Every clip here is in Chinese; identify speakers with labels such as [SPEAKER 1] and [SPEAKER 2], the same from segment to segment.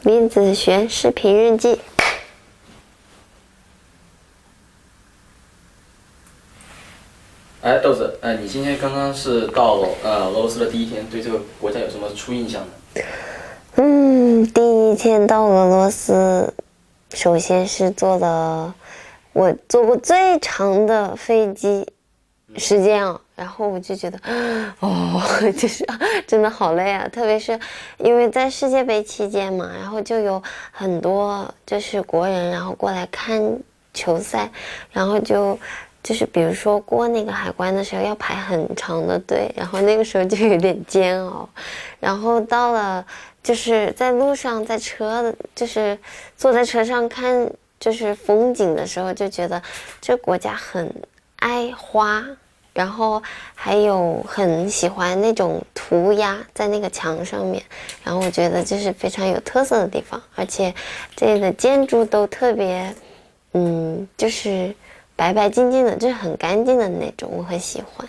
[SPEAKER 1] 李子璇视频日记。
[SPEAKER 2] 哎，豆子，你今天刚刚是到俄罗斯的第一天，对这个国家有什么初印象呢？
[SPEAKER 1] 第一天到俄罗斯，首先是我坐过最长的飞机时间啊，然后我就觉得，就是真的好累啊，特别是因为在世界杯期间嘛，然后就有很多就是国人，然后过来看球赛，然后就是比如说过那个海关的时候要排很长的队，然后那个时候就有点煎熬，然后到了就是在路上就是坐在车上看就是风景的时候，就觉得这国家很爱花，然后还有很喜欢那种涂鸦在那个墙上面，然后我觉得这是非常有特色的地方，而且这里的建筑都特别就是白白净净的，就是很干净的那种，我很喜欢。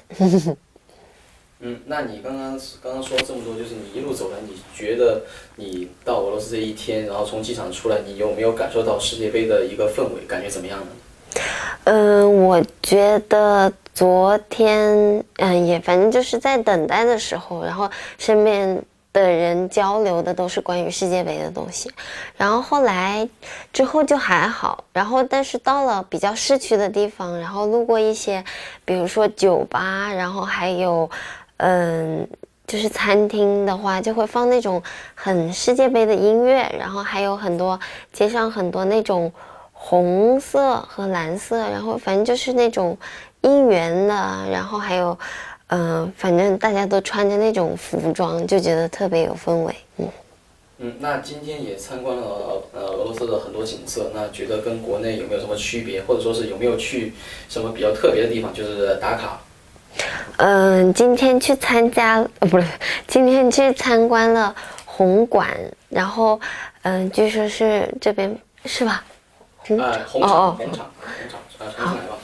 [SPEAKER 2] 那你刚刚说了这么多，就是你一路走来，你觉得你到俄罗斯这一天，然后从机场出来，你有没有感受到世界杯的一个氛围？感觉怎么样呢？
[SPEAKER 1] 我觉得昨天，也反正就是在等待的时候，然后身边的人交流的都是关于世界杯的东西，然后后来之后就还好，然后但是到了比较市区的地方，然后路过一些，比如说酒吧，然后还有，就是餐厅的话，就会放那种很世界杯的音乐，然后还有很多街上很多那种红色和蓝色，然后反正就是那种应援的，然后还有，反正大家都穿着那种服装，就觉得特别有氛围。
[SPEAKER 2] 那今天也参观了俄罗斯的很多景色，那觉得跟国内有没有什么区别，或者说是有没有去什么比较特别的地方，就是打卡？
[SPEAKER 1] 今天去今天去参观了红馆，然后据说是这边是吧？
[SPEAKER 2] 红场，重新来吧。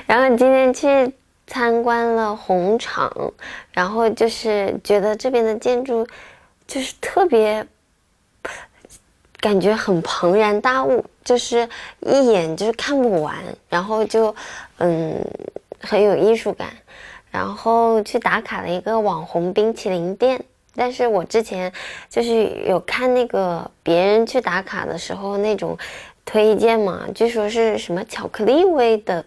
[SPEAKER 1] 然后今天去参观了红场，然后就是觉得这边的建筑就是特别感觉很庞然大物，就是一眼就是看不完，然后就很有艺术感。然后去打卡了一个网红冰淇淋店，但是我之前就是有看那个别人去打卡的时候那种推荐嘛，据说是什么巧克力味的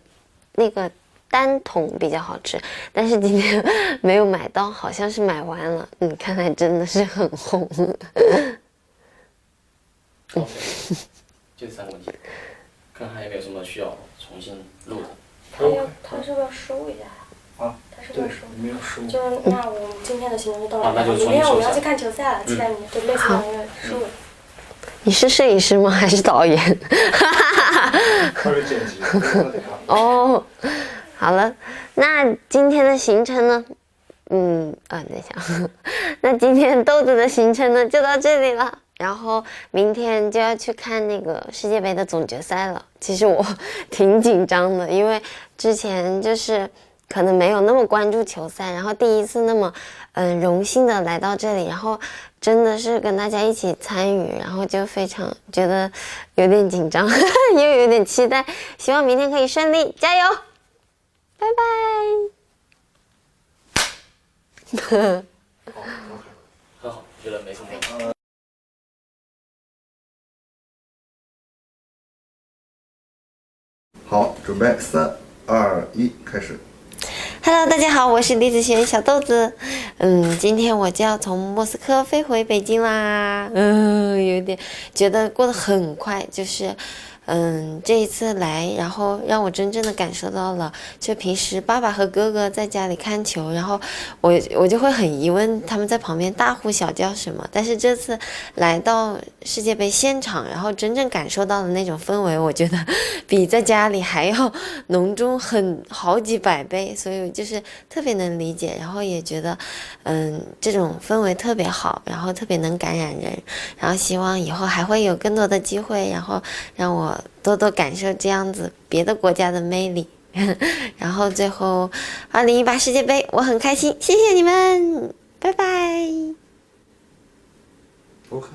[SPEAKER 1] 那个单桶比较好吃，但是今天没有买到，好像是买完了。看来真的是很红。
[SPEAKER 2] OK， 就这3个问题，看还有没有什么需要重新录的。
[SPEAKER 3] 他是不是要收一下呀？他是不是要收？
[SPEAKER 4] 没有收。
[SPEAKER 3] 就是那我们今天的行程就到这
[SPEAKER 2] 那就
[SPEAKER 3] 里，明天我们要去看球赛了，期待你。对，类似两个收尾。
[SPEAKER 1] 你是摄影师吗？还是导演？
[SPEAKER 4] 他是剪辑。
[SPEAKER 1] 哦，好了，那今天的行程呢？等一下，那今天豆子的行程呢就到这里了。然后明天就要去看那个世界杯的总决赛了。其实我挺紧张的，因为之前就是可能没有那么关注球赛，然后第一次那么荣幸的来到这里，然后真的是跟大家一起参与，然后就非常觉得有点紧张，又有点期待，希望明天可以顺利，加油，拜拜。
[SPEAKER 2] 很好，觉得没什么问题。
[SPEAKER 5] 好，准备3、2、1，开始。
[SPEAKER 1] Hello， 大家好，我是李子璇小豆子。今天我就要从莫斯科飞回北京啦。有点觉得过得很快，就是这一次来，然后让我真正的感受到了，就平时爸爸和哥哥在家里看球，然后我就会很疑问他们在旁边大呼小叫什么，但是这次来到世界杯现场，然后真正感受到的那种氛围，我觉得比在家里还要浓重好几百倍，所以就是特别能理解，然后也觉得这种氛围特别好，然后特别能感染人，然后希望以后还会有更多的机会，然后让我多多感受这样子别的国家的魅力。然后最后2018世界杯我很开心，谢谢你们，拜拜。
[SPEAKER 5] OK。